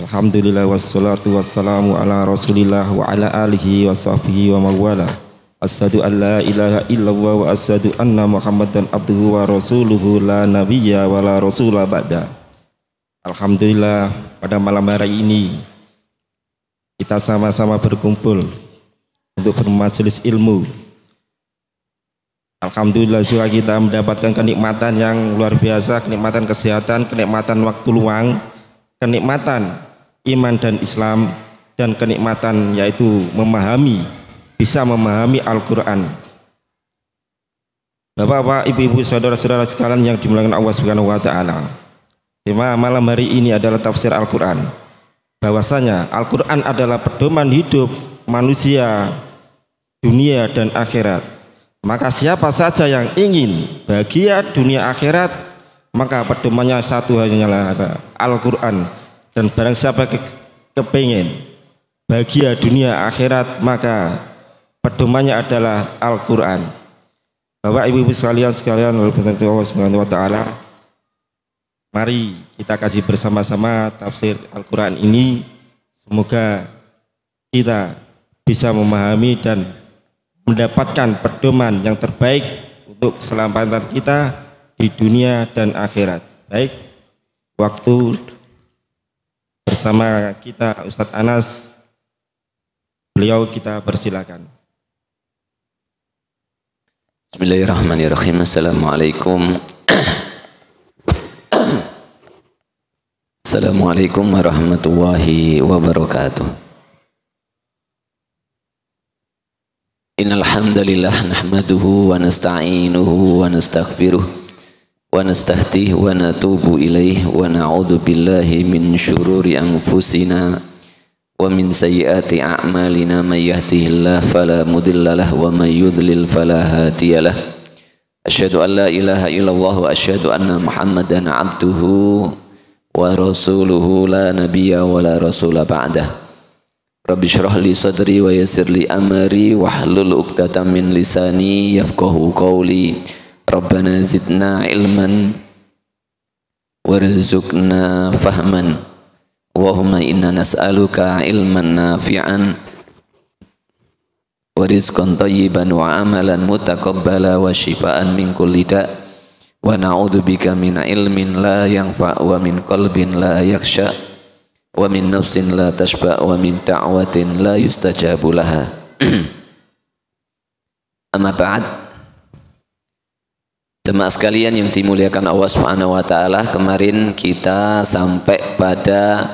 Alhamdulillah wassalatu wassalamu ala rasulillah wa ala alihi wa sahbihi wa mawala. Asyhadu an la ilaha illallah wa asyhadu anna muhammadan abduhu wa rasuluhu la nabiyya wa la rasula ba'da. Alhamdulillah pada malam hari ini kita sama-sama berkumpul untuk bermajelis ilmu. Alhamdulillah juga kita mendapatkan kenikmatan yang luar biasa, kenikmatan kesehatan, kenikmatan waktu luang, kenikmatan iman dan Islam, dan kenikmatan yaitu bisa memahami Al-Quran. Bapak-bapak, ibu-ibu, saudara-saudara sekalian yang dimuliakan Allah Subhanahu wa Ta'ala, tema malam hari ini adalah tafsir Al-Quran. Bahwasanya Al-Quran adalah pedoman hidup manusia dunia dan akhirat. Maka siapa saja yang ingin bahagia dunia akhirat, maka pedomannya satu hanyalah Al-Quran. Dan barang siapa kepingin bahagia dunia akhirat, maka pedomannya adalah Al-Quran. Bapak ibu-ibu sekalian oleh Allah Subhanahu wa Ta'ala, mari kita kasih bersama-sama tafsir Al-Quran ini. Semoga kita bisa memahami dan mendapatkan pedoman yang terbaik untuk keselamatan kita di dunia dan akhirat. Baik, waktu bersama kita Ustadz Anas, beliau kita persilakan. Bismillahirrahmanirrahim. Assalamualaikum. Assalamualaikum warahmatullahi wabarakatuh. Innal hamdalillah nahmaduhu wa nasta'inuhu wa nastaghfiruh wa nastahdihi wa natubu ilaihi wa na'udzu billahi min syururi anfusina wa min sayyiati a'malina may yahdihillahu fala mudhillalah wa may yudlil fala hadiyalah. Asyhadu an la ilaha illallah wa asyhadu anna Muhammadan abduhu wa rasuluhu la nabiyya wa la rasula ba'dah. Rabbi syrah li sadri wa yassir li amri wahlul 'uqdatam min lisani yafqahu qawli. Rabbana zidna ilman warzuqna fahman. Allahumma inna nas'aluka ilman nafi'an wa rizqan thayyiban wa amalan mutaqabbala wa shifaan min kulli da' wa na'udzubika min ilmin la yanfa' wa min qalbin la yakhsha wa min nafsin la tashba' wa min da'watin la yustajabu laha. Amma ba'd. Jemaah sekalian yang dimuliakan Allah Subhanahu wa Ta'ala, kemarin kita sampai pada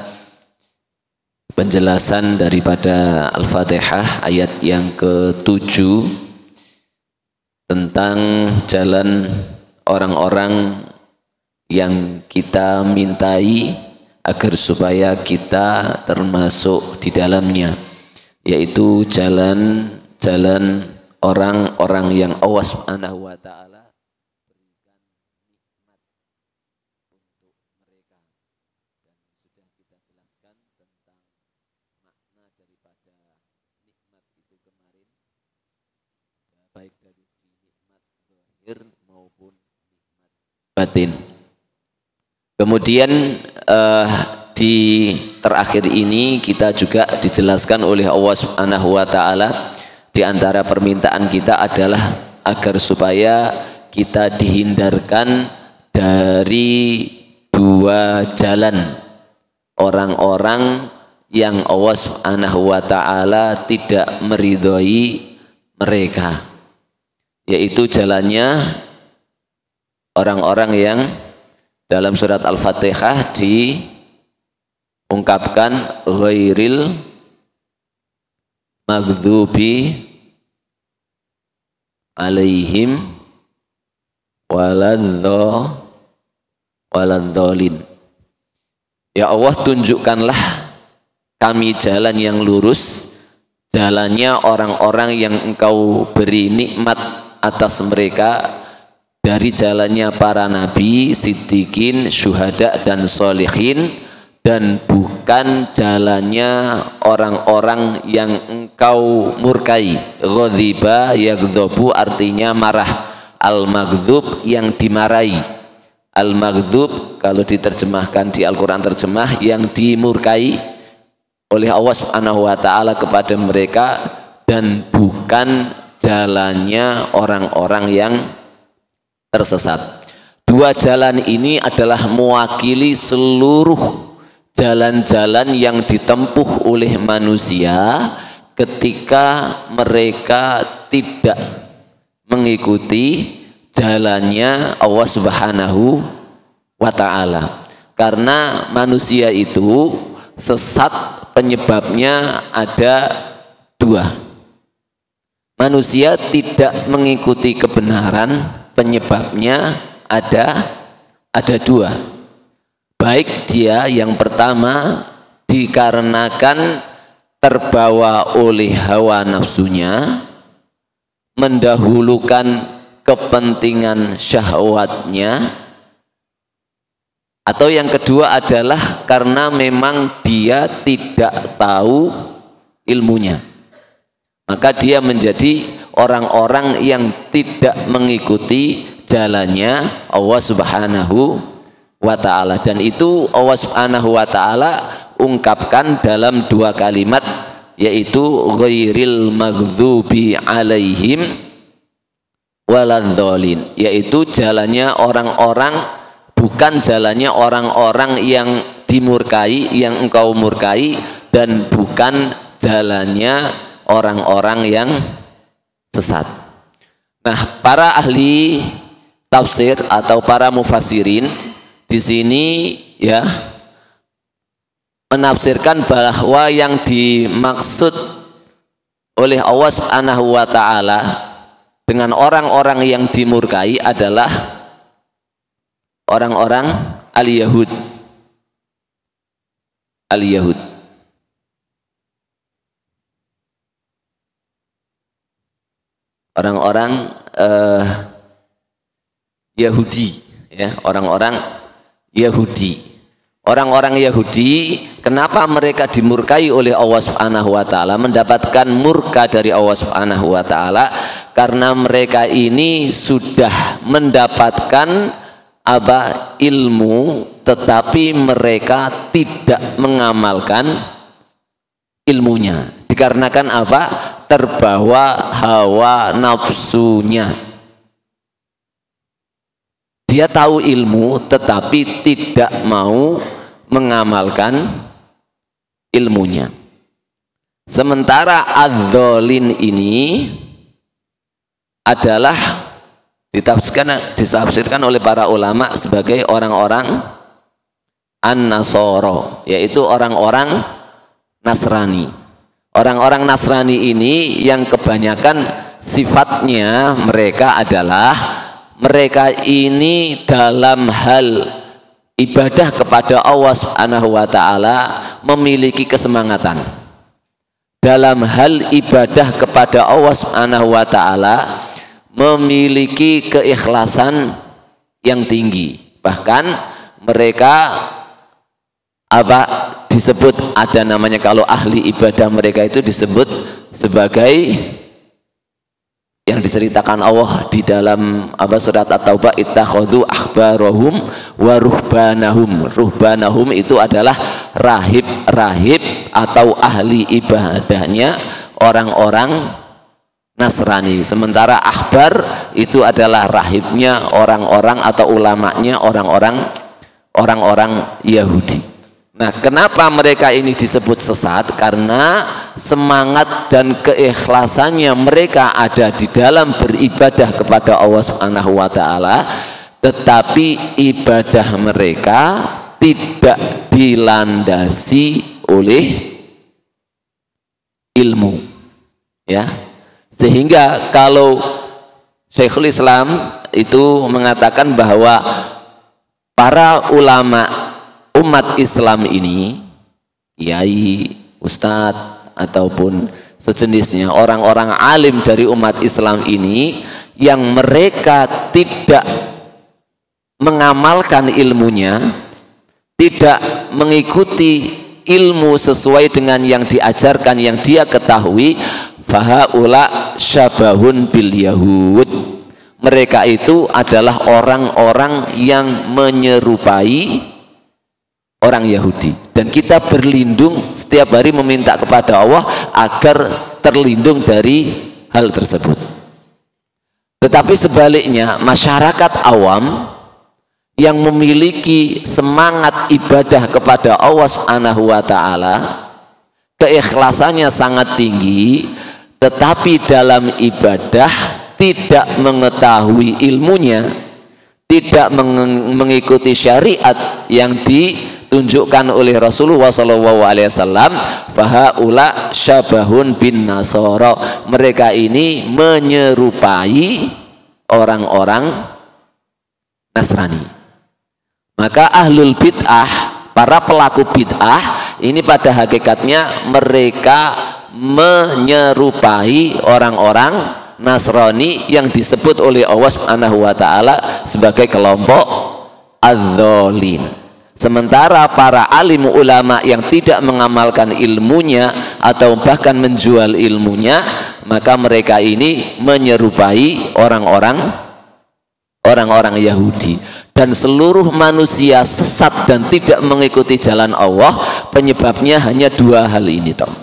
penjelasan daripada Al-Fatihah ayat yang ke-7 tentang jalan orang-orang yang kita mintai agar supaya kita termasuk di dalamnya, yaitu jalan orang-orang yang Allah Subhanahu wa Ta'ala batin. Kemudian di terakhir ini kita juga dijelaskan oleh Allah Subhanahu wa Ta'ala, di antara permintaan kita adalah agar supaya kita dihindarkan dari dua jalan orang-orang yang Allah Subhanahu wa Ta'ala tidak meridhoi mereka, yaitu jalannya orang-orang yang dalam surat Al-Fatihah diungkapkan ghairil maghdubi alaihim waladzolin. Ya Allah, tunjukkanlah kami jalan yang lurus, jalannya orang-orang yang Engkau beri nikmat atas mereka dari jalannya para nabi, siddiqin, syuhada dan sholihin, dan bukan jalannya orang-orang yang Engkau murkai. Ghadiba yaghdabu artinya marah, al-maghdub yang dimarahi, Al-maghdub kalau diterjemahkan di Al-Quran terjemah yang dimurkai oleh Allah Subhanahu wa ta'ala kepada mereka, dan bukan jalannya orang-orang yang tersesat. Dua jalan ini adalah mewakili seluruh jalan-jalan yang ditempuh oleh manusia ketika mereka tidak mengikuti jalannya Allah Subhanahu wa ta'ala. Karena manusia itu sesat, penyebabnya ada dua. Manusia tidak mengikuti kebenaran, penyebabnya ada dua. Baik dia yang pertama dikarenakan terbawa oleh hawa nafsunya, mendahulukan kepentingan syahwatnya, atau yang kedua adalah karena memang dia tidak tahu ilmunya, maka dia menjadi orang-orang yang tidak mengikuti jalannya Allah Subhanahu wa ta'ala. Dan itu Allah Subhanahu wa ta'ala ungkapkan dalam dua kalimat, yaitu ghairil maghdubi alaihim waladzolin, yaitu jalannya orang-orang, bukan jalannya orang-orang yang dimurkai, yang engkau murkai, dan bukan jalannya orang-orang yang sesat. Nah, para ahli tafsir atau para mufassirin di sini ya menafsirkan bahwa yang dimaksud oleh Allah Subhanahu wa ta'ala dengan orang-orang yang dimurkai adalah orang-orang al-Yahud. Al-Yahud. Orang-orang Yahudi, ya, orang-orang Yahudi. Orang-orang Yahudi, kenapa mereka dimurkai oleh Allah Subhanahu wa ta'ala, mendapatkan murka dari Allah Subhanahu wa ta'ala? Karena mereka ini sudah mendapatkan ilmu, tetapi mereka tidak mengamalkan ilmunya. Dikarenakan apa? Terbawa hawa nafsunya. Dia tahu ilmu tetapi tidak mau mengamalkan ilmunya. Sementara adzolin ini adalah ditafsirkan oleh para ulama sebagai orang-orang an-nasoro, yaitu orang-orang Nasrani. Orang-orang Nasrani ini yang kebanyakan sifatnya mereka adalah, mereka ini dalam hal ibadah kepada Allah Subhanahu wa ta'ala memiliki kesemangatan. Dalam hal ibadah kepada Allah Subhanahu wa ta'ala memiliki keikhlasan yang tinggi. Bahkan mereka disebut, ada namanya, kalau ahli ibadah mereka itu disebut sebagai yang diceritakan Allah di dalam surat At-Taubah, ittakhadhu ahbarahum wa ruhbanahum. Ruhbanahum itu adalah rahib-rahib atau ahli ibadahnya orang-orang Nasrani. Sementara ahbar itu adalah rahibnya orang-orang atau ulamanya orang-orang Yahudi. Nah, kenapa mereka ini disebut sesat? Karena semangat dan keikhlasannya mereka ada di dalam beribadah kepada Allah Subhanahu wa ta'ala, tetapi ibadah mereka tidak dilandasi oleh ilmu, ya. Sehingga kalau Syekhul Islam itu mengatakan bahwa para ulama umat Islam ini, kiai, ustadz ataupun sejenisnya, orang-orang alim dari umat Islam ini yang mereka tidak mengamalkan ilmunya, tidak mengikuti ilmu sesuai dengan yang diajarkan, yang dia ketahui, fahaula syabahun bil yahud, mereka itu adalah orang-orang yang menyerupai orang Yahudi, dan kita berlindung setiap hari meminta kepada Allah agar terlindung dari hal tersebut. Tetapi sebaliknya, masyarakat awam yang memiliki semangat ibadah kepada Allah Subhanahu wa taala, keikhlasannya sangat tinggi, tetapi dalam ibadah tidak mengetahui ilmunya, tidak mengikuti syariat yang ditunjukkan oleh Rasulullah SAW, fahaula syabahun bin nasara, mereka ini menyerupai orang-orang Nasrani. Maka ahlul bid'ah, para pelaku bid'ah ini pada hakikatnya mereka menyerupai orang-orang Nasrani yang disebut oleh Allah Subhanahu wa taala sebagai kelompok adz-dzalimin. Sementara para alim ulama yang tidak mengamalkan ilmunya atau bahkan menjual ilmunya, maka mereka ini menyerupai orang-orang Yahudi. Dan seluruh manusia sesat dan tidak mengikuti jalan Allah, penyebabnya hanya dua hal ini, Tom.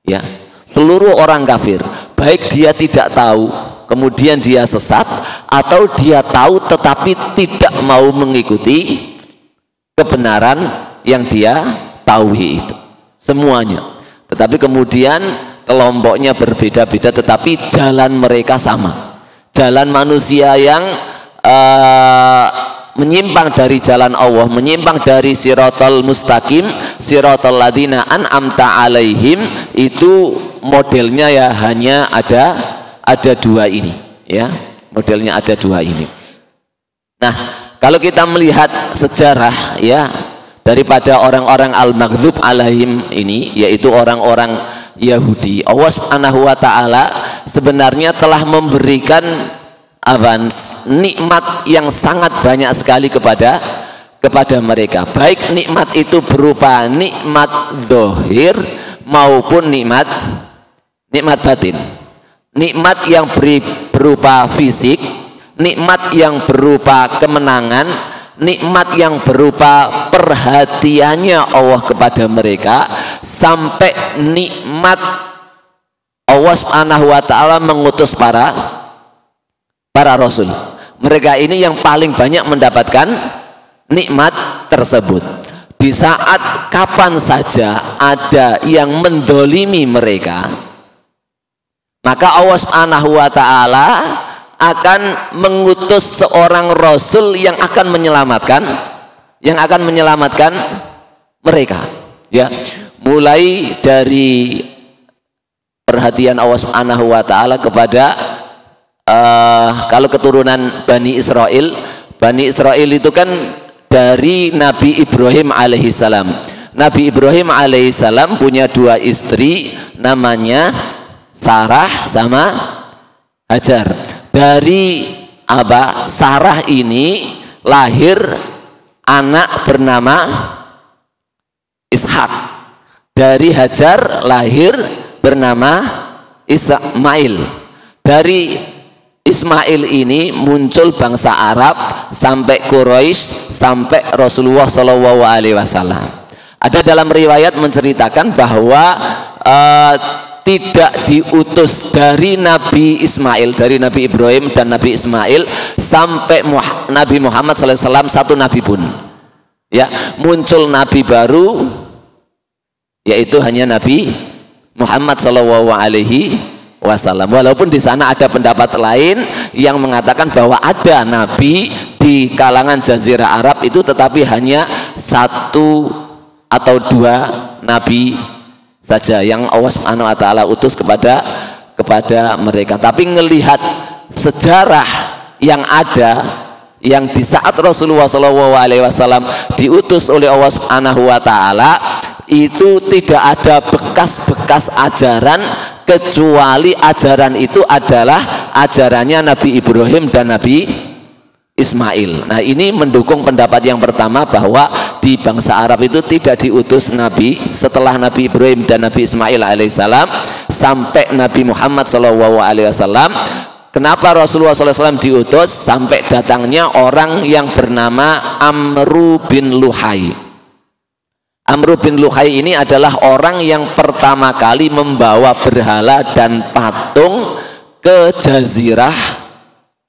Ya, seluruh orang kafir, baik dia tidak tahu kemudian dia sesat, atau dia tahu tetapi tidak mau mengikuti kebenaran yang dia tahu itu. Semuanya. Tetapi kemudian kelompoknya berbeda-beda, tetapi jalan mereka sama. Jalan manusia yang menyimpang dari jalan Allah, menyimpang dari siratal mustaqim, siratal ladzina an'amta alaihim, itu modelnya ya hanya ada dua ini, ya, modelnya ada dua ini. Nah, kalau kita melihat sejarah ya daripada orang-orang al-maghdub alaihim ini, yaitu orang-orang Yahudi, Allah Subhanahu wa taala sebenarnya telah memberikan nikmat yang sangat banyak sekali kepada mereka, baik nikmat itu berupa nikmat zahir maupun nikmat batin, nikmat yang berupa fisik, nikmat yang berupa kemenangan, nikmat yang berupa perhatiannya Allah kepada mereka, sampai nikmat Allah Subhanahu wa taala mengutus para rasul. Mereka ini yang paling banyak mendapatkan nikmat tersebut. Di saat kapan saja ada yang mendolimi mereka, maka Allah Subhanahu wa taala akan mengutus seorang rasul yang akan menyelamatkan mereka, ya. Mulai dari perhatian Allah Subhanahu wa taala kepada kalau keturunan Bani Israel itu kan dari Nabi Ibrahim alaihissalam. Nabi Ibrahim alaihissalam punya dua istri, namanya Sarah sama Hajar. Dari Sarah ini lahir anak bernama Ishak. Dari Hajar lahir bernama Ismail. Dari Ismail ini muncul bangsa Arab sampai Quraisy, sampai Rasulullah SAW. Ada dalam riwayat menceritakan bahwa tidak diutus dari Nabi Ismail, dari Nabi Ibrahim dan Nabi Ismail sampai Nabi Muhammad SAW satu nabi pun. Ya, muncul nabi baru, yaitu hanya Nabi Muhammad SAW. Walaupun di sana ada pendapat lain yang mengatakan bahwa ada nabi di kalangan Jazirah Arab itu, tetapi hanya satu atau dua nabi saja yang Allah Subhanahu wa taala utus kepada mereka. Tapi ngelihat sejarah yang ada, yang di saat Rasulullah SAW diutus oleh Allah Subhanahu wa taala, itu tidak ada bekas-bekas ajaran, kecuali ajaran itu adalah ajarannya Nabi Ibrahim dan Nabi Ismail. Nah, ini mendukung pendapat yang pertama bahwa di bangsa Arab itu tidak diutus Nabi setelah Nabi Ibrahim dan Nabi Ismail alaihissalam sampai Nabi Muhammad SAW. kenapa Rasulullah SAW diutus? Sampai datangnya orang yang bernama Amru bin Luhai. Amru bin Luhai ini adalah orang yang pertama kali membawa berhala dan patung ke Jazirah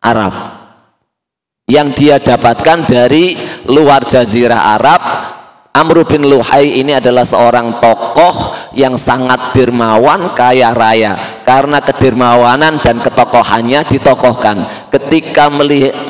Arab, yang dia dapatkan dari luar Jazirah Arab. Amru bin Luhai ini adalah seorang tokoh yang sangat dermawan, kaya raya. Karena kedermawanan dan ketokohannya ditokohkan. Ketika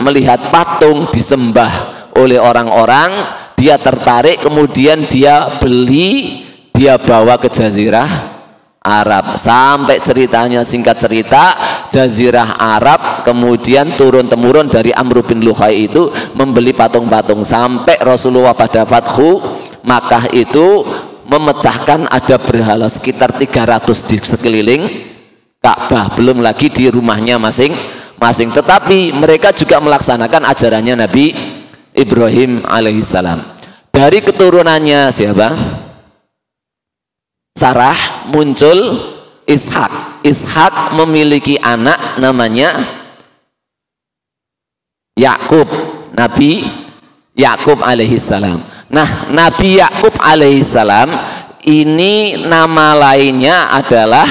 melihat patung disembah oleh orang-orang, dia tertarik, kemudian dia beli, dia bawa ke Jazirah Arab. Sampai ceritanya, singkat cerita, Jazirah Arab kemudian turun-temurun dari Amru bin Luhai itu membeli patung-patung, sampai Rasulullah pada Fathu Makkah itu memecahkan ada berhala sekitar 300 di sekeliling Ka'bah, belum lagi di rumahnya masing-masing. Tetapi mereka juga melaksanakan ajarannya Nabi Ibrahim alaihissalam. Dari keturunannya siapa? Sarah, muncul Ishak. Ishak memiliki anak namanya Yakub, Nabi Yakub alaihissalam. Nah, Nabi Yakub alaihissalam ini nama lainnya adalah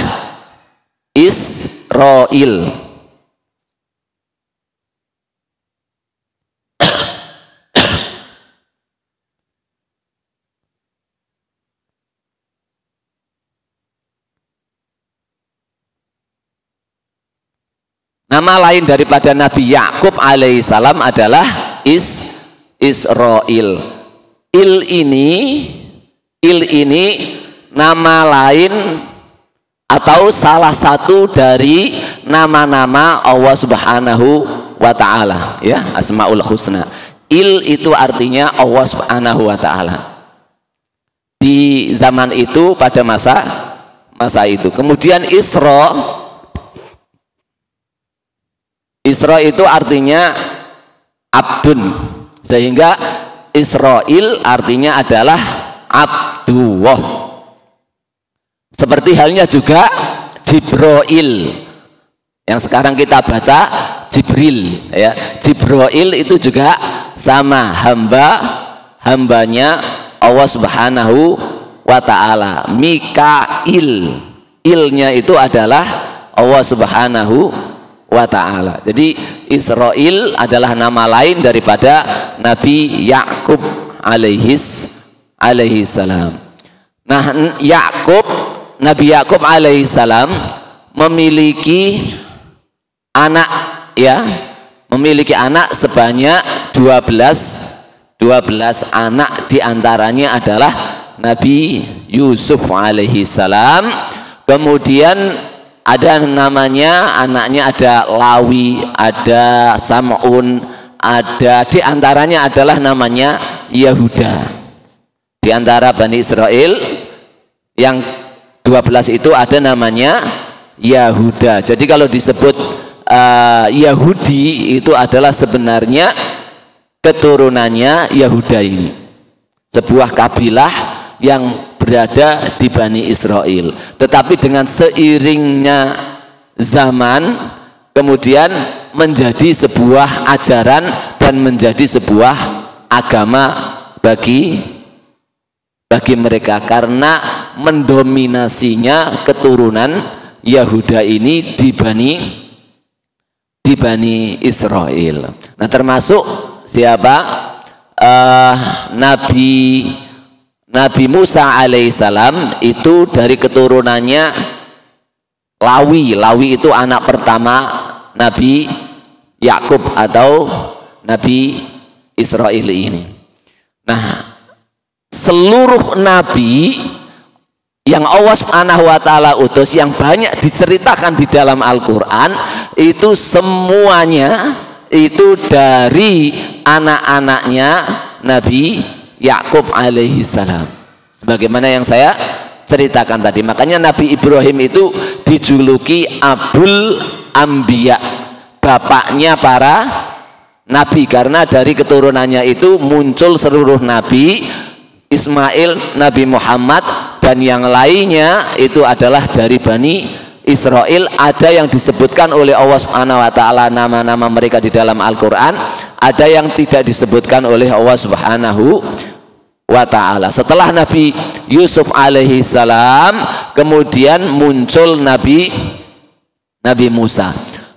Israil. Nama lain daripada Nabi Yakub alaihissalam adalah Israil. Il ini nama lain atau salah satu dari nama-nama Allah Subhanahu wa Ta'ala, ya, Asmaul Husna. Il itu artinya Allah Subhanahu wa Ta'ala. Di zaman itu, pada masa itu. Kemudian Isra itu artinya abdun, sehingga Israil artinya adalah Abdullah. Seperti halnya juga Jibril yang sekarang kita baca Jibril, ya. Jibril itu juga sama, hambanya Allah Subhanahu wa Ta'ala. Mikail, ilnya itu adalah Allah Subhanahu wa Ta'ala. Jadi Israil adalah nama lain daripada Nabi Yakub alaihissalam. Nah, Nabi Yakub alaihissalam memiliki anak, ya, memiliki anak sebanyak 12 anak, diantaranya adalah Nabi Yusuf alaihissalam. Kemudian ada namanya, anaknya ada Lawi, ada Sam'un, ada diantaranya adalah namanya Yahuda. Di antara Bani Israel yang 12 itu ada namanya Yahuda. Jadi kalau disebut Yahudi itu adalah sebenarnya keturunannya Yahuda ini, sebuah kabilah yang berada di Bani Israel. Tetapi dengan seiringnya zaman kemudian menjadi sebuah ajaran dan menjadi sebuah agama bagi mereka, karena mendominasinya keturunan Yahuda ini di Bani Israel. Nah, termasuk siapa? Nabi Musa alaihissalam itu dari keturunannya Lawi. Lawi itu anak pertama Nabi Yakub atau Nabi Israel ini. Nah, seluruh nabi yang Allah Subhanahu wa Ta'ala utus, yang banyak diceritakan di dalam Al-Quran, itu semuanya itu dari anak-anaknya Nabi Yakub alaihissalam, sebagaimana yang saya ceritakan tadi. Makanya Nabi Ibrahim itu dijuluki Abul Ambiya, bapaknya para nabi, karena dari keturunannya itu muncul seluruh nabi. Ismail, Nabi Muhammad, dan yang lainnya itu adalah dari Bani Israel, ada yang disebutkan oleh Allah Subhanahu wa taala nama-nama mereka di dalam Al-Qur'an, ada yang tidak disebutkan oleh Allah Subhanahu wa taala. Setelah Nabi Yusuf alaihi salam, kemudian muncul Nabi Musa.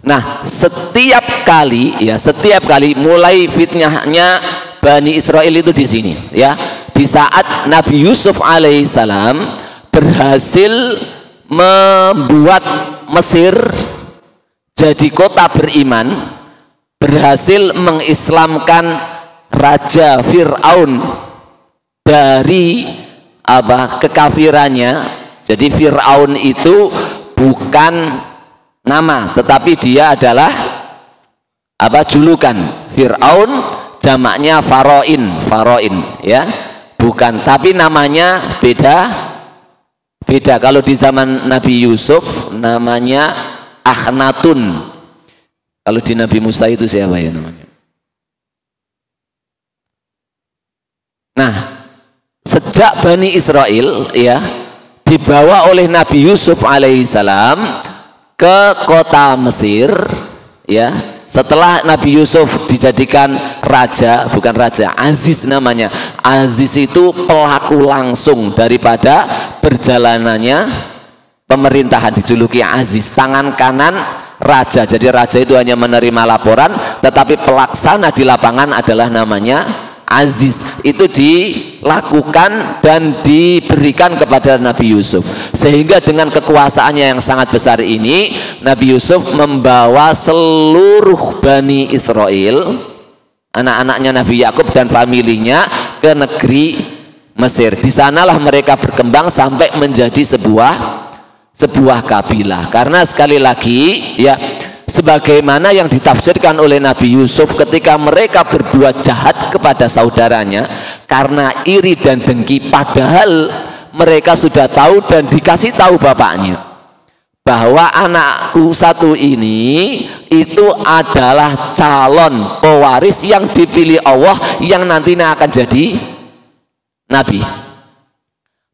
Nah, setiap kali mulai fitnahnya Bani Israel itu di sini ya. Di saat Nabi Yusuf alaihissalam berhasil membuat Mesir jadi kota beriman, berhasil mengislamkan Raja Fir'aun dari kekafirannya. Jadi Fir'aun itu bukan nama, tetapi dia adalah julukan. Fir'aun jamaknya Faroin ya, bukan, tapi namanya beda. Kalau di zaman Nabi Yusuf namanya Akhnatun. Kalau di Nabi Musa itu siapa ya namanya? Nah, sejak Bani Israel ya dibawa oleh Nabi Yusuf alaihissalam ke kota Mesir ya, setelah Nabi Yusuf dijadikan raja, bukan raja, Aziz namanya. Aziz itu pelaku langsung daripada perjalanannya pemerintahan, dijuluki Aziz, tangan kanan raja. Jadi raja itu hanya menerima laporan, tetapi pelaksana di lapangan adalah namanya Aziz. Itu dilakukan dan diberikan kepada Nabi Yusuf, sehingga dengan kekuasaannya yang sangat besar ini, Nabi Yusuf membawa seluruh Bani Israel, anak-anaknya Nabi Yakub dan familinya, ke negeri Mesir. Di sanalah mereka berkembang sampai menjadi sebuah kabilah. Karena sekali lagi ya, sebagaimana yang ditafsirkan oleh Nabi Yusuf ketika mereka berbuat jahat kepada saudaranya karena iri dan dengki, padahal mereka sudah tahu dan dikasih tahu bapaknya bahwa anakku satu ini itu adalah calon pewaris yang dipilih Allah yang nantinya akan jadi nabi.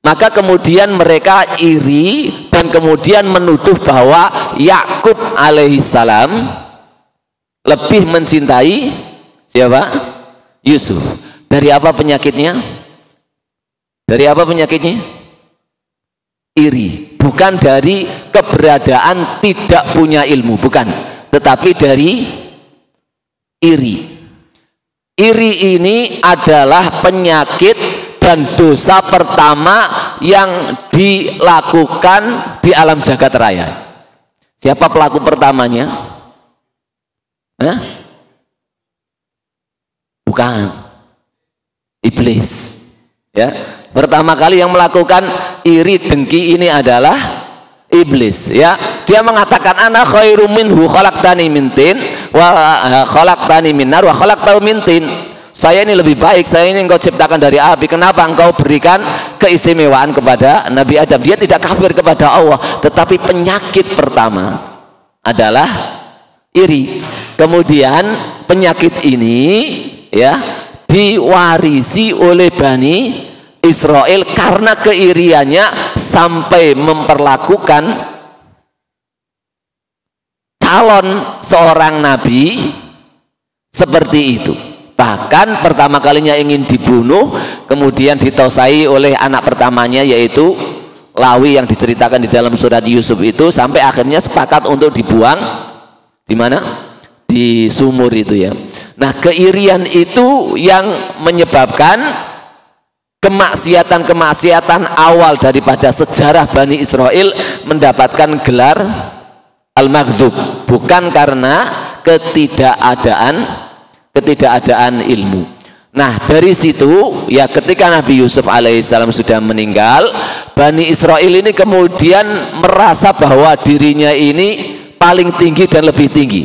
Maka kemudian mereka iri dan kemudian menuduh bahwa Yakub alaihissalam lebih mencintai siapa? Yusuf. Dari apa penyakitnya? Iri. Bukan dari keberadaan tidak punya ilmu, bukan, tetapi dari iri. Iri ini adalah penyakit dan dosa pertama yang dilakukan di alam jagat raya. Siapa pelaku pertamanya? Bukan, iblis ya. Pertama kali yang melakukan iri dengki ini adalah iblis ya. Dia mengatakan ana khairum minhu khalaqtani min tin wa khalaqtani min nar wa khalaqtahu min tin. Saya ini lebih baik, saya ini engkau ciptakan dari api, kenapa engkau berikan keistimewaan kepada Nabi Adam? Dia tidak kafir kepada Allah, tetapi penyakit pertama adalah iri. Kemudian penyakit ini ya diwarisi oleh Bani Israel karena keiriannya sampai memperlakukan calon seorang nabi seperti itu. Bahkan pertama kalinya ingin dibunuh, kemudian ditosai oleh anak pertamanya yaitu Lawi yang diceritakan di dalam surat Yusuf itu, sampai akhirnya sepakat untuk dibuang di mana? Di sumur itu ya. Nah, keirian itu yang menyebabkan kemaksiatan awal daripada sejarah Bani Israel mendapatkan gelar Al-Maghdub, bukan karena ketidakadaan ilmu. Nah, dari situ ya, ketika Nabi Yusuf alaihissalam sudah meninggal, Bani Israel ini kemudian merasa bahwa dirinya ini paling tinggi dan lebih tinggi,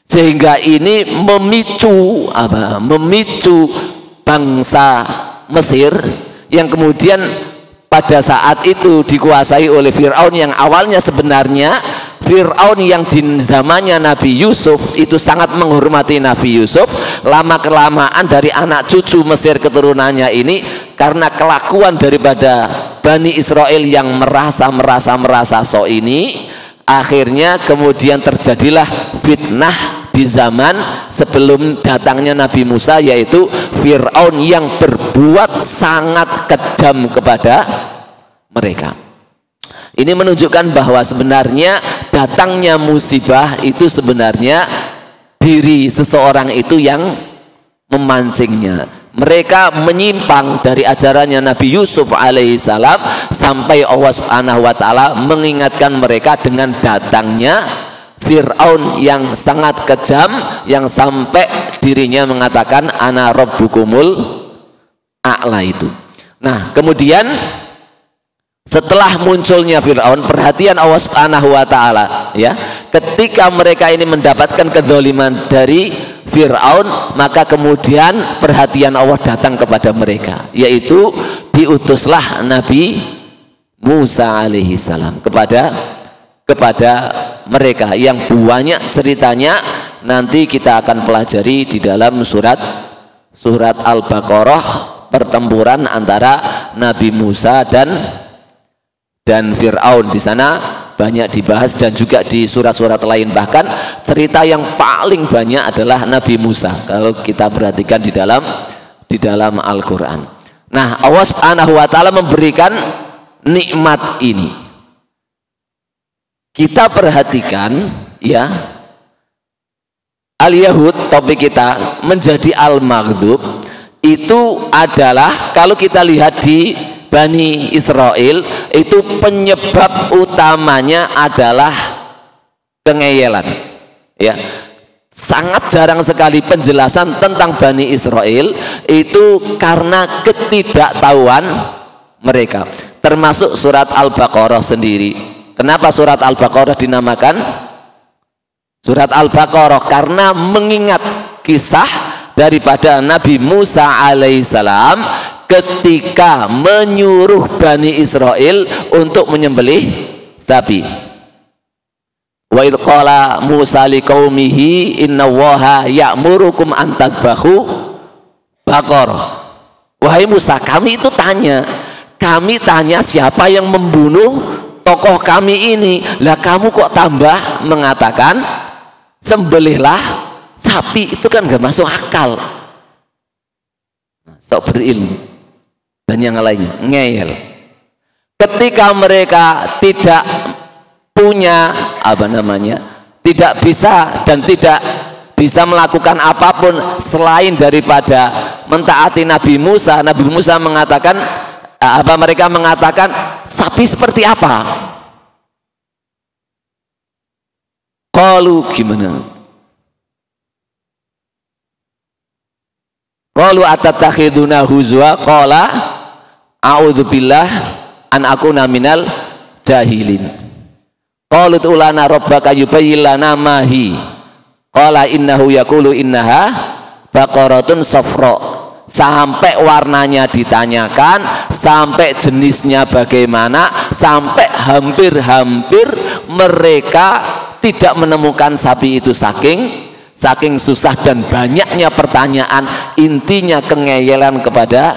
sehingga ini memicu bangsa Mesir yang kemudian pada saat itu dikuasai oleh Fir'aun, yang awalnya sebenarnya Fir'aun yang di zamannya Nabi Yusuf itu sangat menghormati Nabi Yusuf. Lama kelamaan dari anak cucu Mesir keturunannya ini, karena kelakuan daripada Bani Israel yang merasa so ini, Akhirnya kemudian terjadilah fitnah di zaman sebelum datangnya Nabi Musa, yaitu Fir'aun yang berbuat sangat kejam kepada mereka. Ini menunjukkan bahwa sebenarnya datangnya musibah itu sebenarnya diri seseorang itu yang memancingnya. Mereka menyimpang dari ajarannya Nabi Yusuf alaihissalam sampai Allah Subhanahu wa taala mengingatkan mereka dengan datangnya Fir'aun yang sangat kejam, yang sampai dirinya mengatakan ana rabbukumul a'la itu. Nah, kemudian setelah munculnya Fir'aun, perhatian Allah Subhanahu wa taala ya, ketika mereka ini mendapatkan kezaliman dari Fir'aun, maka kemudian perhatian Allah datang kepada mereka, yaitu diutuslah Nabi Musa alaihissalam kepada mereka, yang banyak ceritanya nanti kita akan pelajari di dalam surat Al-Baqarah, pertempuran antara Nabi Musa dan Fir'aun. Di sana banyak dibahas, dan juga di surat-surat lain. Bahkan cerita yang paling banyak adalah Nabi Musa kalau kita perhatikan di dalam Al-Quran. Nah, Allah Subhanahu wa taala memberikan nikmat ini. Kita perhatikan ya, al-Yahud, topik kita, menjadi al-maghdub itu adalah, kalau kita lihat di Bani Israel, itu penyebab utamanya adalah kengeyelan ya. Sangat jarang sekali penjelasan tentang Bani Israel itu karena ketidaktahuan mereka, termasuk surat Al-Baqarah sendiri. Kenapa surat Al-Baqarah dinamakan surat Al-Baqarah? Karena mengingat kisah daripada Nabi Musa alaihissalam ketika menyuruh Bani Israel untuk menyembelih sapi. Wa idh qala Musa liqaumihi innallaha ya'murukum an tadhbahu baqarah. Wahai Musa, kami itu kami tanya siapa yang membunuh tokoh kami ini. Lah kamu kok tambah mengatakan sembelihlah sapi? Itu kan gak masuk akal. Sok berilmu dan yang lainnya ngeyel. Ketika mereka tidak punya tidak bisa dan tidak bisa melakukan apapun selain daripada mentaati Nabi Musa, Nabi Musa mengatakan mereka mengatakan sapi seperti apa? Qalu gimana? Qalu atatakhiduna huzwa qala a'udzubillah an akuna minal jahilin. Qalu ulana rabbaka yubayyin lana ma hi. Qala innahu yaqulu innaha baqaratun safra. Sampai warnanya ditanyakan, sampai jenisnya bagaimana, sampai hampir-hampir mereka tidak menemukan sapi itu saking susah dan banyaknya pertanyaan. Intinya kengeyelan kepada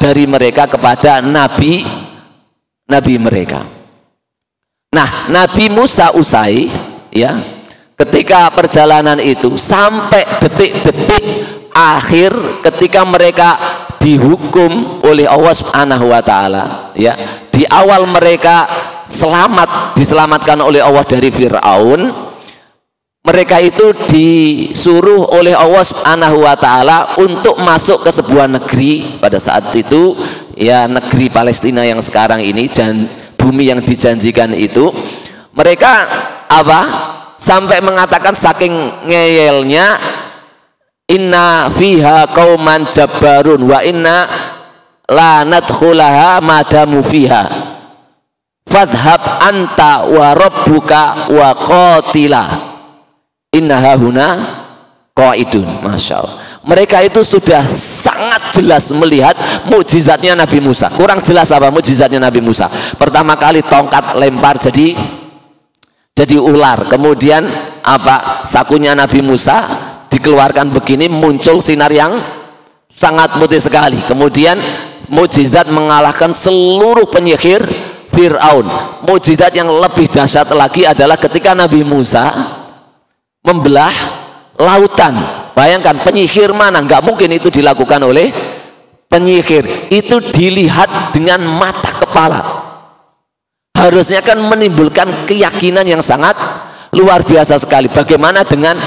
dari mereka kepada nabi mereka. Nah, Nabi Musa usai ya, ketika perjalanan itu sampai detik-detik akhir ketika mereka dihukum oleh Allah Subhanahu wa taala ya, di awal mereka diselamatkan oleh Allah dari Fir'aun. Mereka itu disuruh oleh Allah Subhanahu wa taala untuk masuk ke sebuah negeri pada saat itu ya, negeri Palestina yang sekarang ini, bumi yang dijanjikan itu. Mereka sampai mengatakan saking ngeyelnya, inna fiha qauman jabbarun wa inna la nadkhulaha madamu fiha fadhhab anta wa rabbuka wa qatila innaha huna qaidun. Masya Allah, mereka itu sudah sangat jelas melihat mukjizatnya Nabi Musa. Kurang jelas apa mukjizatnya Nabi Musa? Pertama kali tongkat lempar jadi ular, kemudian sakunya Nabi Musa dikeluarkan begini, muncul sinar yang sangat putih sekali. Kemudian mukjizat mengalahkan seluruh penyihir Fir'aun. Mukjizat yang lebih dahsyat lagi adalah ketika Nabi Musa membelah lautan. Bayangkan, penyihir mana, nggak mungkin itu dilakukan oleh penyihir, itu dilihat dengan mata kepala. Harusnya kan menimbulkan keyakinan yang sangat luar biasa sekali. Bagaimana dengan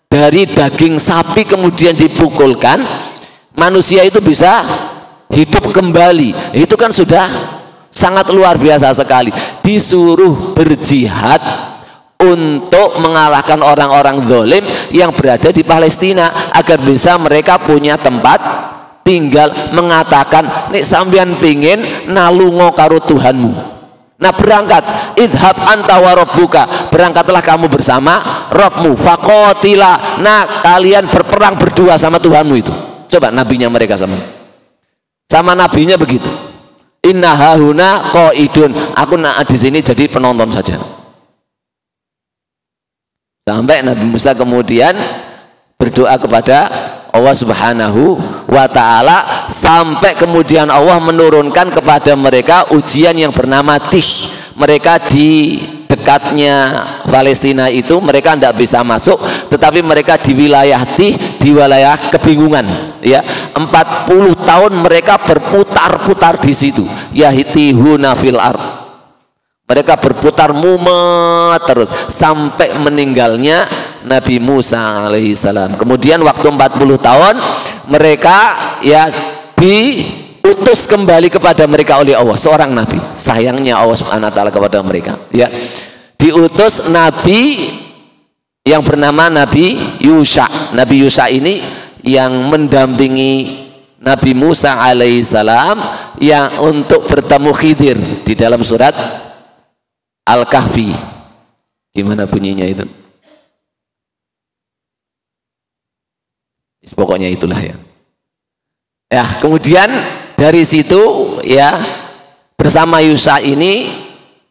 dari daging sapi kemudian dipukulkan, manusia itu bisa hidup kembali. Itu kan sudah sangat luar biasa sekali. Disuruh berjihad untuk mengalahkan orang-orang zalim yang berada di Palestina agar bisa mereka punya tempat tinggal. Mengatakan, nek sampean pingin nalungo karo Tuhanmu, nah berangkat, idhab anta wa rabbuka, berangkatlah kamu bersama Rabbmu, faqatila, nah kalian berperang berdua sama Tuhanmu itu. Coba nabinya mereka sama nabinya begitu. Inna hahuna qaidun, aku di sini jadi penonton saja. Sampai Nabi Musa kemudian berdoa kepada Allah Subhanahu wa ta'ala, sampai kemudian Allah menurunkan kepada mereka ujian yang bernama Tih. Mereka di dekatnya Palestina itu mereka tidak bisa masuk, tetapi mereka di wilayah Tih, di wilayah kebingungan ya. 40 tahun mereka berputar-putar di situ, yahitihuna fil ard. Mereka berputar mumet terus sampai meninggalnya Nabi Musa alaihissalam. Kemudian waktu 40 tahun mereka ya diutus kembali kepada mereka oleh Allah, seorang nabi. Sayangnya Allah Subhanahu wa taala kepada mereka ya, diutus nabi yang bernama Nabi Yusha. Nabi Yusha ini yang mendampingi Nabi Musa alaihissalam yang untuk bertemu Khidir di dalam surat Al-Kahfi. Gimana bunyinya itu? Pokoknya itulah ya. Ya, kemudian dari situ ya, bersama Yusha ini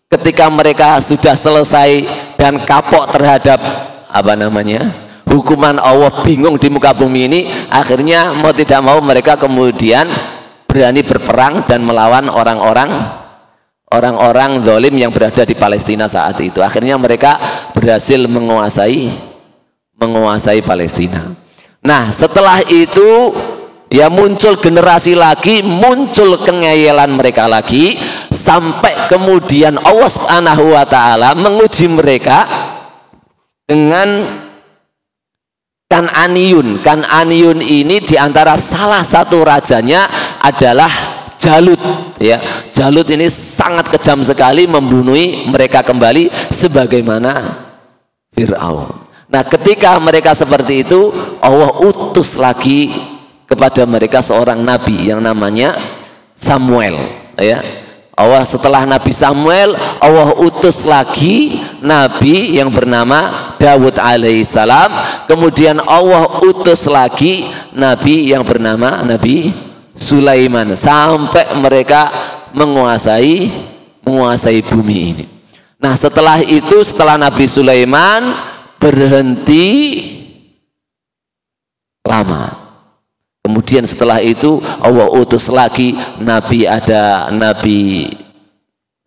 ketika mereka sudah selesai dan kapok terhadap hukuman Allah, bingung di muka bumi ini, akhirnya mau tidak mau mereka kemudian berani berperang dan melawan orang-orang zalim yang berada di Palestina saat itu. Akhirnya mereka berhasil menguasai Palestina. Nah, setelah itu ya muncul generasi lagi, muncul kengeyelan mereka lagi, sampai kemudian Allah Subhanahu wa taala menguji mereka dengan Kan'aniyun. Kan'aniyun ini diantara salah satu rajanya adalah Jalut ya. Jalut ini sangat kejam sekali, membunuh mereka kembali sebagaimana Fir'aun. Nah, ketika mereka seperti itu, Allah utus lagi kepada mereka seorang nabi yang namanya Samuel ya. Allah setelah Nabi Samuel, Allah utus lagi nabi yang bernama Dawud alaihissalam. Kemudian Allah utus lagi nabi yang bernama Nabi Sulaiman, sampai mereka menguasai bumi ini. Nah, setelah itu, setelah Nabi Sulaiman berhenti lama, kemudian setelah itu Allah utus lagi nabi, ada Nabi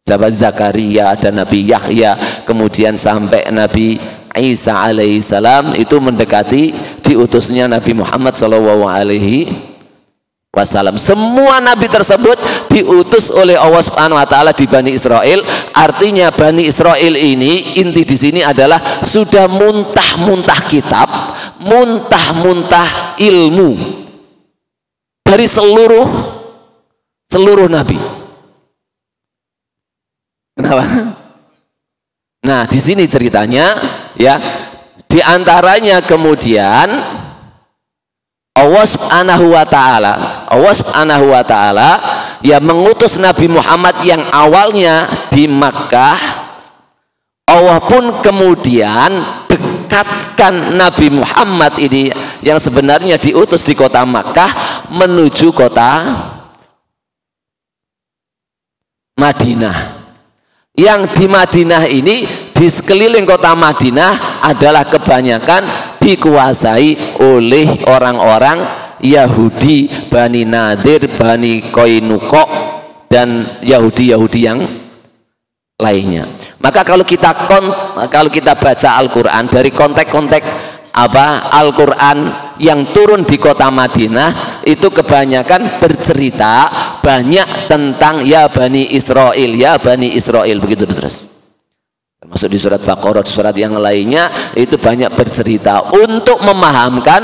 Zakaria, ada Nabi Yahya, kemudian sampai Nabi Isa alaihissalam, itu mendekati diutusnya Nabi Muhammad sallallahu alaihi wasallam. Semua nabi tersebut diutus oleh Allah Subhanahu wa taala di Bani Israel. Artinya Bani Israel ini, inti di sini adalah sudah muntah-muntah kitab, muntah-muntah ilmu dari seluruh nabi. Kenapa? Nah, di sini ceritanya ya. Di antaranya kemudian Allah Subhanahu wa taala ya mengutus Nabi Muhammad yang awalnya di Makkah. Allah pun kemudian dekatkan Nabi Muhammad ini yang sebenarnya diutus di kota Makkah menuju kota Madinah. Yang di Madinah ini, di sekeliling kota Madinah adalah kebanyakan dikuasai oleh orang-orang Yahudi, Bani Nadir, Bani Koinukok, dan Yahudi yang lainnya. Maka kalau kita baca Al-Qur'an dari konteks-konteks Al-Quran yang turun di kota Madinah itu kebanyakan bercerita banyak tentang ya Bani Israel begitu terus. Termasuk di surat Baqarah, surat yang lainnya itu banyak bercerita untuk memahamkan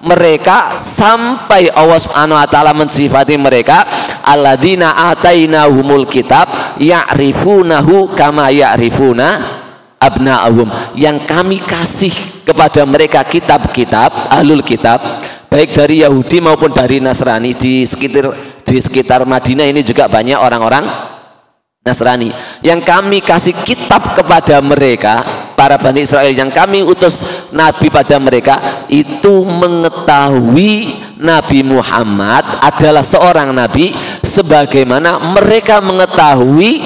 mereka sampai Allah Subhanahu wa taala mensifati mereka alladzina atainahumul kitab ya'rifunahu kama ya'rifuna abna'ahum, yang kami kasih kepada mereka kitab-kitab ahlul kitab baik dari Yahudi maupun dari Nasrani. Di sekitar Madinah ini juga banyak orang-orang Nasrani yang kami kasih kitab kepada mereka, para Bani Israel yang kami utus nabi pada mereka, itu mengetahui Nabi Muhammad adalah seorang nabi sebagaimana mereka mengetahui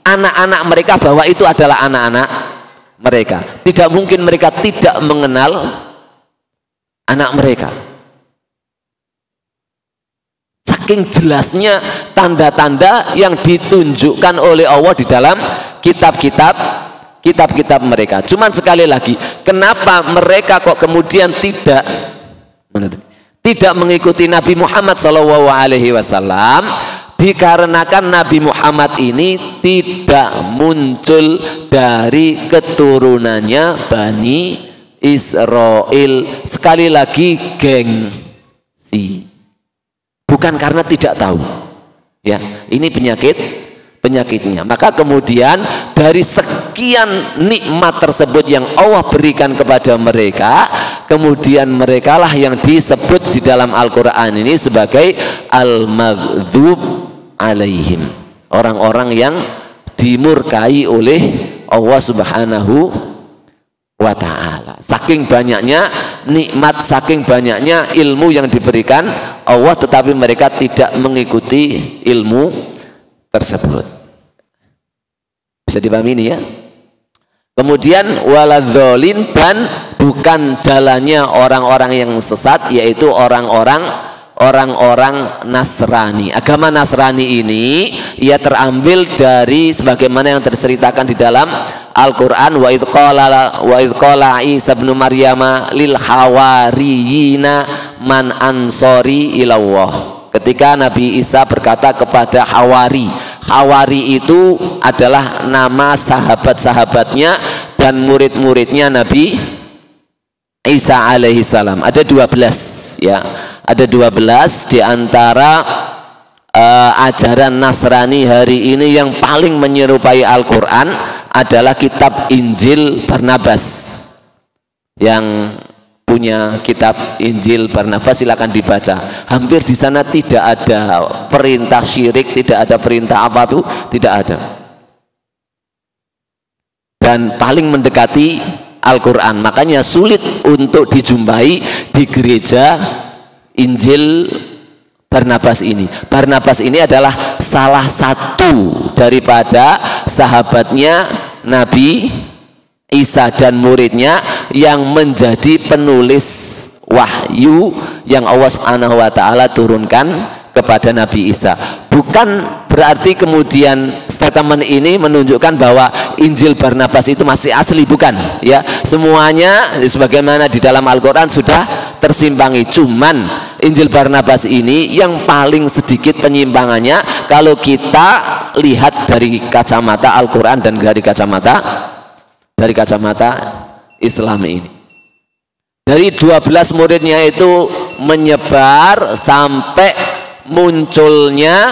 anak-anak mereka bahwa itu adalah anak-anak mereka. Tidak mungkin mereka tidak mengenal anak mereka. Saking jelasnya tanda-tanda yang ditunjukkan oleh Allah di dalam kitab-kitab mereka. Cuman sekali lagi, kenapa mereka kok kemudian tidak mengikuti Nabi Muhammad SAW? Dikarenakan Nabi Muhammad ini tidak muncul dari keturunannya Bani Israel. Sekali lagi, gengsi, bukan karena tidak tahu ya, ini penyakitnya. Maka kemudian dari sekian nikmat tersebut yang Allah berikan kepada mereka, kemudian merekalah yang disebut di dalam Al-Quran ini sebagai al-maghdub alaihim, orang-orang yang dimurkai oleh Allah Subhanahu wa ta'ala. Saking banyaknya nikmat, saking banyaknya ilmu yang diberikan Allah, tetapi mereka tidak mengikuti ilmu tersebut. Bisa dipahami ini ya. Kemudian waladzolin, dan bukan jalannya orang-orang yang sesat, yaitu orang-orang Nasrani. Agama Nasrani ini ia terambil dari sebagaimana yang terceritakan di dalam Al-Quran, wa idh qala Isa ibnu Maryama lil hawariyina man ansori ilallah. Ketika Nabi Isa berkata kepada Hawari itu adalah nama sahabat-sahabatnya dan murid-muridnya Nabi Isa alaihi salam. Ada 12 ya. Ada 12 di antara ajaran Nasrani hari ini yang paling menyerupai Al-Quran adalah kitab Injil Barnabas. Yang punya kitab Injil Barnabas silakan dibaca. Hampir di sana tidak ada perintah syirik, tidak ada perintah apa tuh, tidak ada. Dan paling mendekati Al-Quran, makanya sulit untuk dijumpai di gereja Injil Barnabas ini. Barnabas ini adalah salah satu daripada sahabatnya Nabi Isa dan muridnya yang menjadi penulis wahyu yang Allah Subhanahu wa taala turunkan kepada Nabi Isa. Bukan berarti kemudian statement ini menunjukkan bahwa Injil Barnabas itu masih asli, bukan ya. Semuanya sebagaimana di dalam Al-Qur'an sudah tersimpangi. Cuman Injil Barnabas ini yang paling sedikit penyimpangannya kalau kita lihat dari kacamata Al-Qur'an dan dari kacamata Islam ini. Dari 12 muridnya itu menyebar sampai munculnya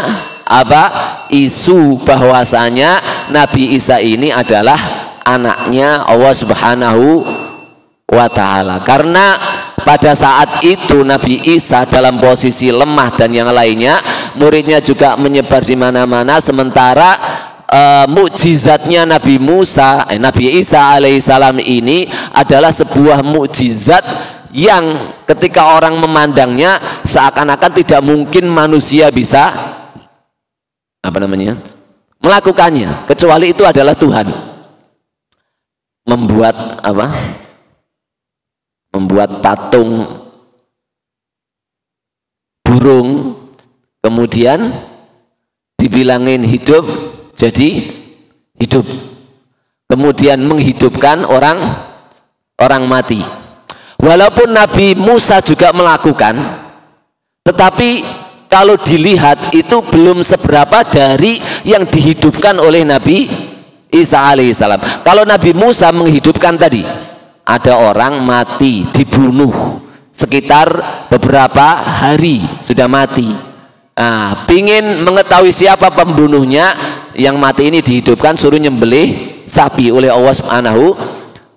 isu bahwasanya Nabi Isa ini adalah anaknya Allah Subhanahu wa taala. Karena pada saat itu Nabi Isa dalam posisi lemah dan yang lainnya, muridnya juga menyebar di mana-mana, sementara mukjizatnya Nabi Isa alaihissalam ini adalah sebuah mukjizat yang ketika orang memandangnya seakan-akan tidak mungkin manusia bisa melakukannya, kecuali itu adalah Tuhan. Membuat patung burung, kemudian dibilangin hidup, jadi hidup, kemudian menghidupkan orang mati. Walaupun Nabi Musa juga melakukan, tetapi kalau dilihat itu belum seberapa dari yang dihidupkan oleh Nabi Isa alaihissalam. Kalau Nabi Musa menghidupkan tadi, ada orang mati, dibunuh sekitar beberapa hari sudah mati. Nah, pingin mengetahui siapa pembunuhnya, yang mati ini dihidupkan, suruh nyembelih sapi oleh Allah Subhanahu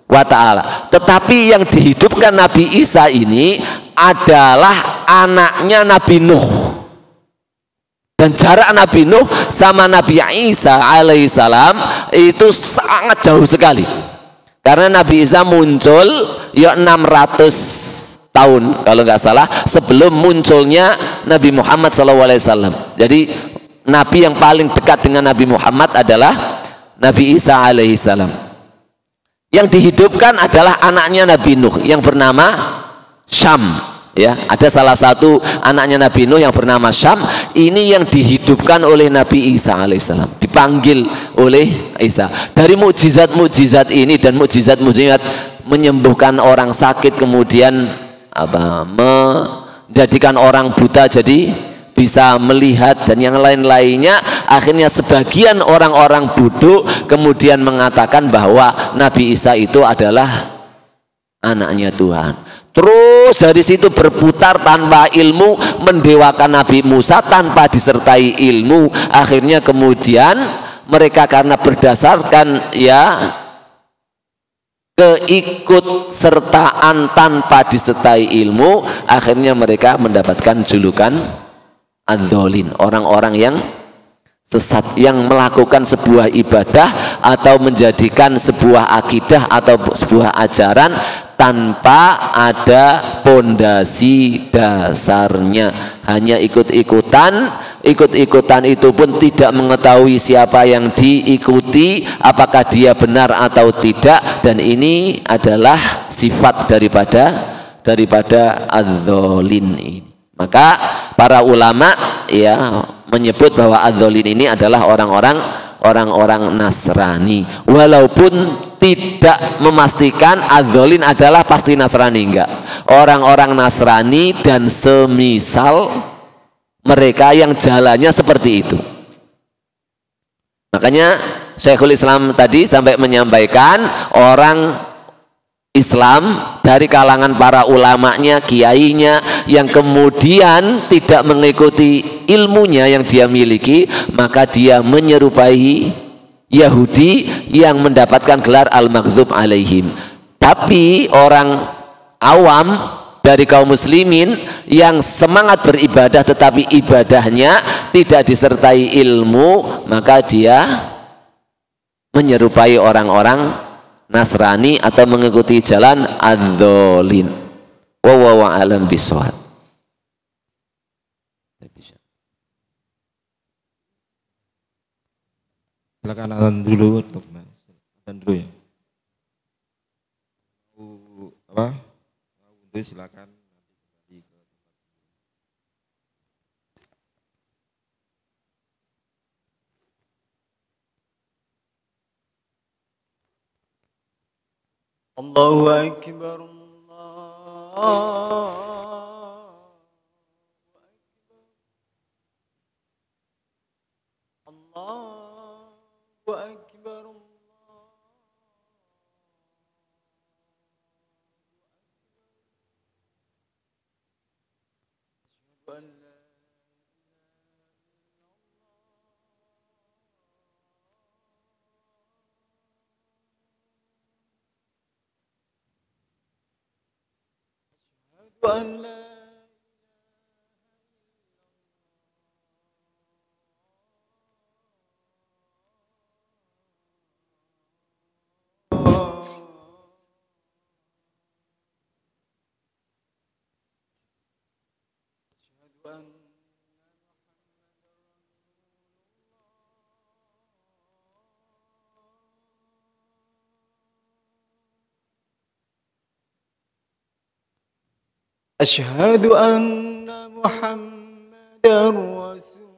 wa ta'ala. Tetapi yang dihidupkan Nabi Isa ini adalah anaknya Nabi Nuh. Dan jarak Nabi Nuh sama Nabi Isa alaihissalam itu sangat jauh sekali. Karena Nabi Isa muncul ya 600 tahun kalau nggak salah sebelum munculnya Nabi Muhammad SAW. Jadi Nabi yang paling dekat dengan Nabi Muhammad adalah Nabi Isa alaihissalam. Yang dihidupkan adalah anaknya Nabi Nuh yang bernama Syam. Ya, ada salah satu anaknya Nabi Nuh yang bernama Syam. Ini yang dihidupkan oleh Nabi Isa alaihissalam, dipanggil oleh Isa. Dari mukjizat-mukjizat ini dan mukjizat-mukjizat menyembuhkan orang sakit, kemudian menjadikan orang buta jadi bisa melihat, dan yang lain-lainnya, akhirnya sebagian orang-orang bodoh kemudian mengatakan bahwa Nabi Isa itu adalah anaknya Tuhan. Terus dari situ berputar tanpa ilmu, mendewakan Nabi Musa tanpa disertai ilmu. Akhirnya kemudian mereka karena berdasarkan ya keikutsertaan tanpa disertai ilmu, akhirnya mereka mendapatkan julukan adzolin, orang-orang yang sesat, yang melakukan sebuah ibadah atau menjadikan sebuah akidah atau sebuah ajaran tanpa ada pondasi dasarnya, hanya ikut-ikutan itu pun tidak mengetahui siapa yang diikuti, apakah dia benar atau tidak. Dan ini adalah sifat daripada adzolin ini. Maka para ulama ya menyebut bahwa adzolin ini adalah orang-orang Nasrani, walaupun tidak memastikan adzolin adalah pasti Nasrani, enggak. Orang-orang Nasrani dan semisal mereka yang jalannya seperti itu. Makanya Syekhul Islam tadi sampai menyampaikan orang Islam dari kalangan para ulamanya, kiainya, yang kemudian tidak mengikuti ilmunya yang dia miliki, maka dia menyerupai Yahudi yang mendapatkan gelar al-maghdub alaihim. Tapi orang awam dari kaum muslimin yang semangat beribadah tetapi ibadahnya tidak disertai ilmu, maka dia menyerupai orang-orang Nasrani atau mengikuti jalan adzolin. Wallahu a'lam bishawab. Silakan adzan dulu, adzan dulu ya. Apa? Silakan. Allahu Akbar, Allahu Akbar, أن لا أشهد أن محمدا رسول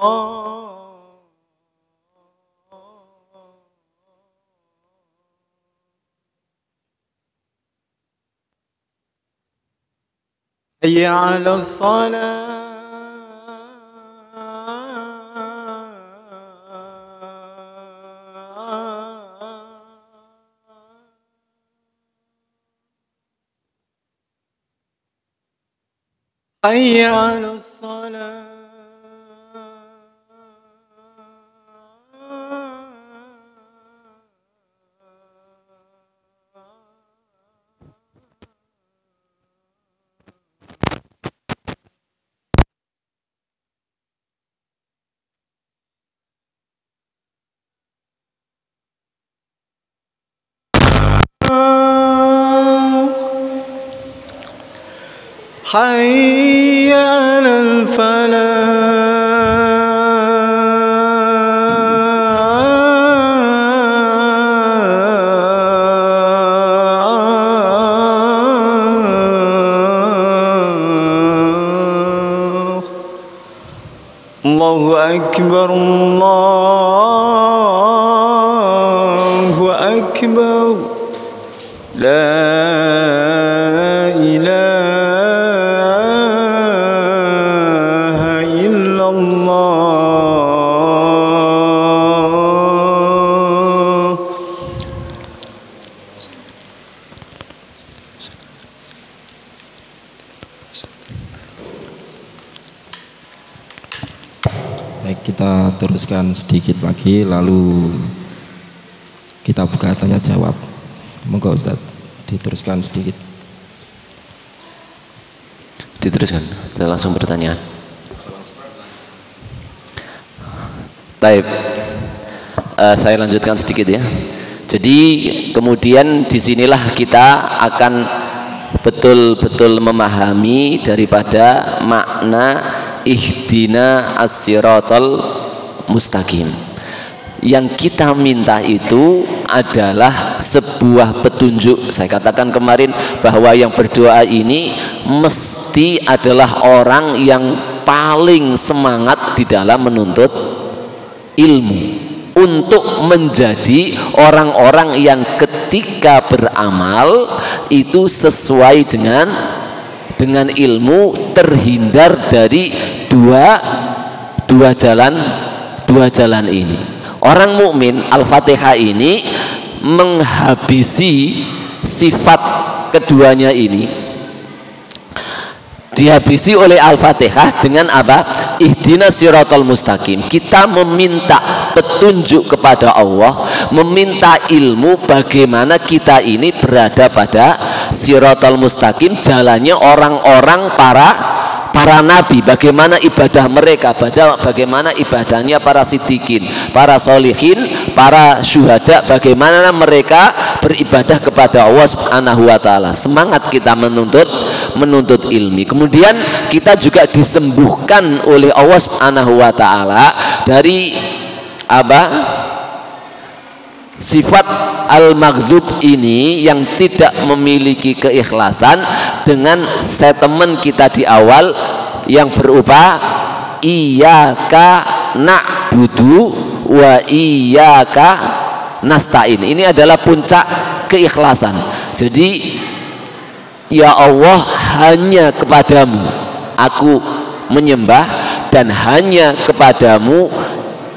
الله حي على الصلاة حي على الصلاة حي على الفلاح الله أكبر الله أكبر لا إله إلا الله. Baik, kita teruskan sedikit lagi, lalu kita buka tanya jawab. Monggo Ustaz, diteruskan sedikit. Diteruskan, kita langsung pertanyaan. Baik, saya lanjutkan sedikit ya. Jadi kemudian disinilah kita akan betul-betul memahami daripada makna ihdina as-siratal mustaqim. Yang kita minta itu adalah sebuah petunjuk. Saya katakan kemarin bahwa yang berdoa ini mesti adalah orang yang paling semangat di dalam menuntut ilmu, untuk menjadi orang-orang yang ketika beramal itu sesuai dengan ilmu, terhindar dari dua jalan ini. Orang mukmin, Al-Fatihah ini menghabisi sifat keduanya ini. Dihabisi oleh Al-Fatihah dengan apa? Ihdinas siratal mustaqim. Kita meminta petunjuk kepada Allah, meminta ilmu bagaimana kita ini berada pada siratal mustaqim, jalannya orang-orang para nabi, bagaimana ibadah mereka, bagaimana ibadahnya para siddiqin, para solihin, para syuhada, bagaimana mereka beribadah kepada Allah Subhanahu wa ta'ala. Semangat kita menuntut ilmi. Kemudian kita juga disembuhkan oleh Allah Subhanahu wa ta'ala dari apa? Sifat al-maghdub ini yang tidak memiliki keikhlasan, dengan statement kita di awal yang berupa iyyaka na'budu wa iyyaka nasta'in. Ini adalah puncak keikhlasan. Jadi ya Allah, hanya kepadamu aku menyembah, dan hanya kepadamu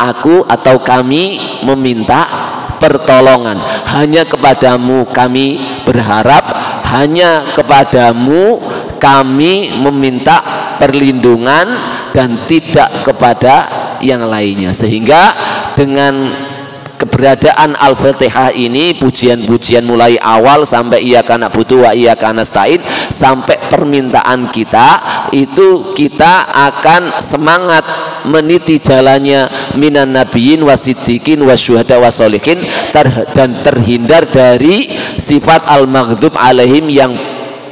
aku atau kami meminta pertolongan, hanya kepadamu kami berharap, hanya kepadamu kami meminta perlindungan, dan tidak kepada yang lainnya. Sehingga dengan keberadaan Al-Fatihah ini, pujian-pujian mulai awal sampai iyyaka na'budu wa iyyaka nasta'in, sampai permintaan kita itu kita akan semangat meniti jalannya minan nabiyyin wasiddiqin wasyuhada wasolihin, dan terhindar dari sifat al-maghdub alaihim, yang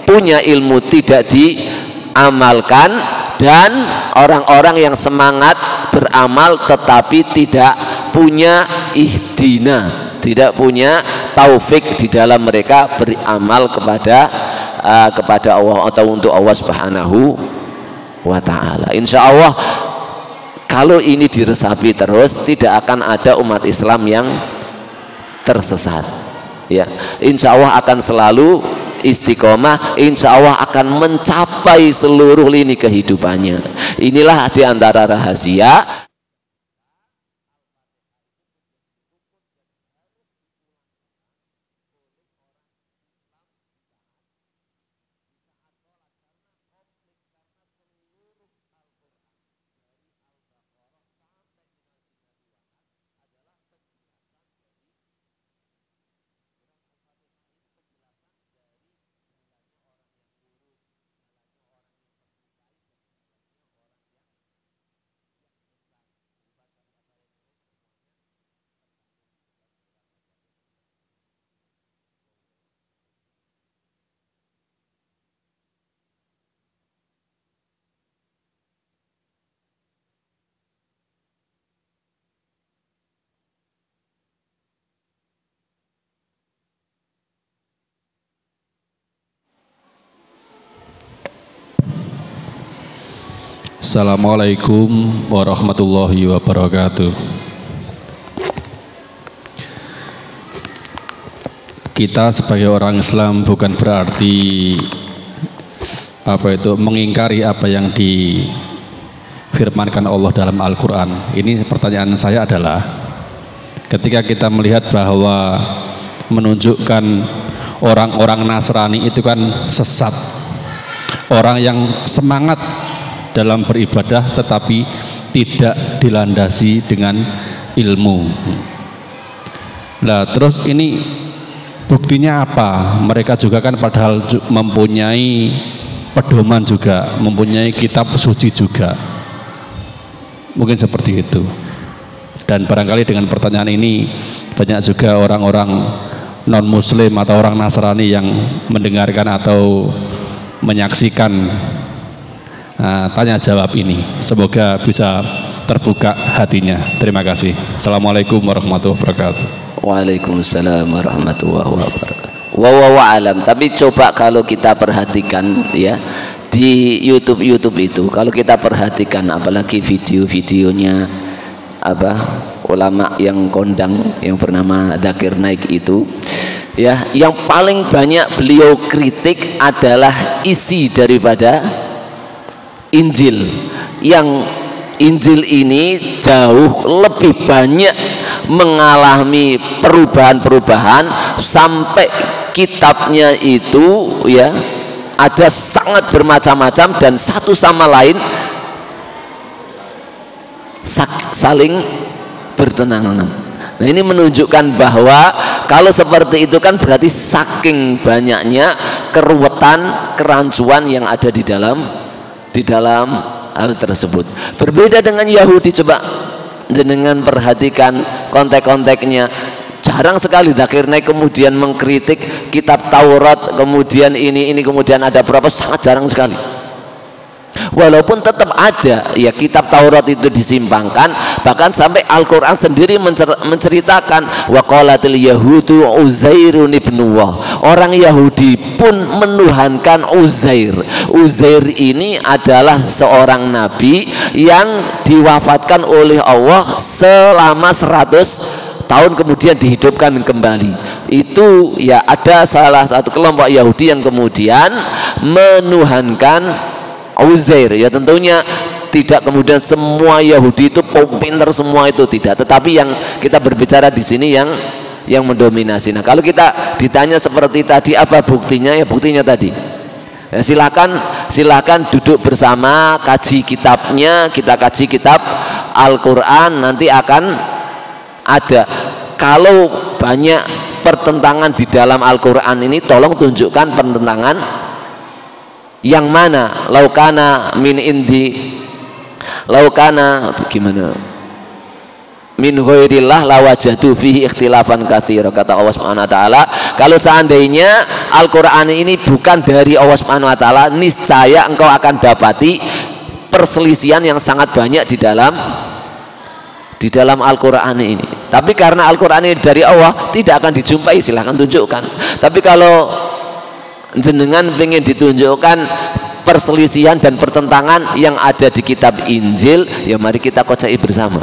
punya ilmu tidak diamalkan, dan orang-orang yang semangat beramal tetapi tidak punya ihdina, tidak punya taufik di dalam mereka beramal kepada Allah atau untuk Allah Subhanahu wa ta'ala. Insya Allah kalau ini diresapi terus, tidak akan ada umat Islam yang tersesat. Ya, insya Allah akan selalu istiqomah, insya Allah akan mencapai seluruh lini kehidupannya. Inilah di antara rahasia Assalamualaikum warahmatullahi wabarakatuh. Kita sebagai orang Islam bukan berarti mengingkari apa yang difirmankan Allah dalam Al-Quran. Ini pertanyaan saya adalah, ketika kita melihat bahwa menunjukkan orang-orang Nasrani itu kan sesat, orang yang semangat dalam beribadah tetapi tidak dilandasi dengan ilmu. Nah, terus ini buktinya apa? Mereka juga kan padahal mempunyai pedoman juga, mempunyai kitab suci juga. Mungkin seperti itu. Dan barangkali dengan pertanyaan ini banyak juga orang-orang non muslim atau orang Nasrani yang mendengarkan atau menyaksikan tanya jawab ini. Semoga bisa terbuka hatinya. Terima kasih. Assalamualaikum warahmatullahi wabarakatuh. Waalaikumsalam warahmatullahi wabarakatuh. Wallahu alam. Tapi coba kalau kita perhatikan ya, di YouTube itu, kalau kita perhatikan apalagi video-videonya ulama yang kondang yang bernama Zakir Naik itu ya, yang paling banyak beliau kritik adalah isi daripada Injil. Yang Injil ini jauh lebih banyak mengalami perubahan-perubahan sampai kitabnya itu ya ada sangat bermacam-macam dan satu sama lain saling bertentangan. Nah, ini menunjukkan bahwa kalau seperti itu kan berarti saking banyaknya keruwetan, kerancuan yang ada di dalam hal tersebut. Berbeda dengan Yahudi, coba jenengan perhatikan kontek-konteknya. Jarang sekali Zakir Naik kemudian mengkritik kitab Taurat, kemudian ini kemudian ada berapa, sangat jarang sekali. Walaupun tetap ada ya kitab Taurat itu disimpangkan, bahkan sampai Al-Quran sendiri menceritakan waqalatil yahudu Uzairun ibnuwah, orang Yahudi pun menuhankan Uzair. Uzair ini adalah seorang nabi yang diwafatkan oleh Allah selama 100 tahun kemudian dihidupkan kembali. Itu ya ada salah satu kelompok Yahudi yang kemudian menuhankan Uzair. Ya tentunya tidak kemudian semua Yahudi itu pintar semua, itu tidak, tetapi yang kita berbicara di sini yang mendominasi. Nah, kalau kita ditanya seperti tadi apa buktinya, ya buktinya tadi ya, silakan duduk bersama, kaji kitabnya, kita kaji kitab Al-Quran, nanti akan ada. Kalau banyak pertentangan di dalam Al-Quran ini, tolong tunjukkan pertentangan yang mana. Laukana min indi, laukana gimana, min ghairillah lawajadu fihi ikhtilafan katsira, kata Allah Subhanahu wa taala. Kalau seandainya Al-Qur'an ini bukan dari Allah Subhanahu wa taala, niscaya engkau akan dapati perselisihan yang sangat banyak di dalam Al-Qur'an ini. Tapi karena Al-Qur'an ini dari Allah, tidak akan dijumpai, silahkan tunjukkan. Tapi kalau jenengan pengen ditunjukkan perselisihan dan pertentangan yang ada di kitab Injil, ya mari kita kocai bersama,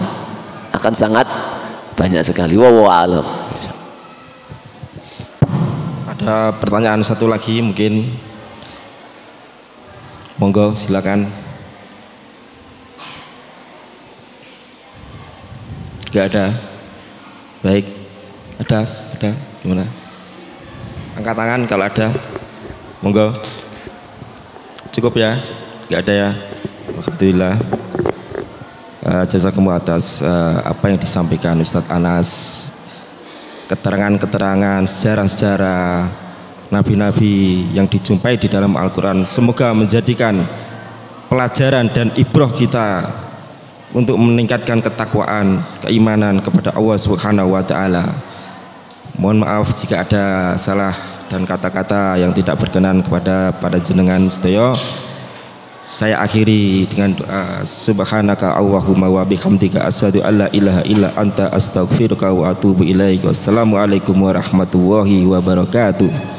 akan sangat banyak sekali. Wallahu a'lam. Ada pertanyaan satu lagi mungkin. Monggo silakan. Gak ada. Baik. Ada. Gimana? Angkat tangan kalau ada. Monggo. Cukup ya? Gak ada ya? Alhamdulillah. Jazakumullah atas apa yang disampaikan Ustadz Anas. Keterangan-keterangan, sejarah-sejarah nabi-nabi yang dijumpai di dalam Al-Quran, semoga menjadikan pelajaran dan ibrah kita untuk meningkatkan ketakwaan, keimanan kepada Allah Subhanahu wa Ta'ala. Mohon maaf jika ada salah dan kata-kata yang tidak berkenan kepada jenengan sedaya. Saya akhiri dengan doa, subhanaka Allahumma wa bihamdika asyhadu alla ilaha illa anta astaghfiruka wa atubu ilaik. Wassalamualaikum warahmatullahi wabarakatuh.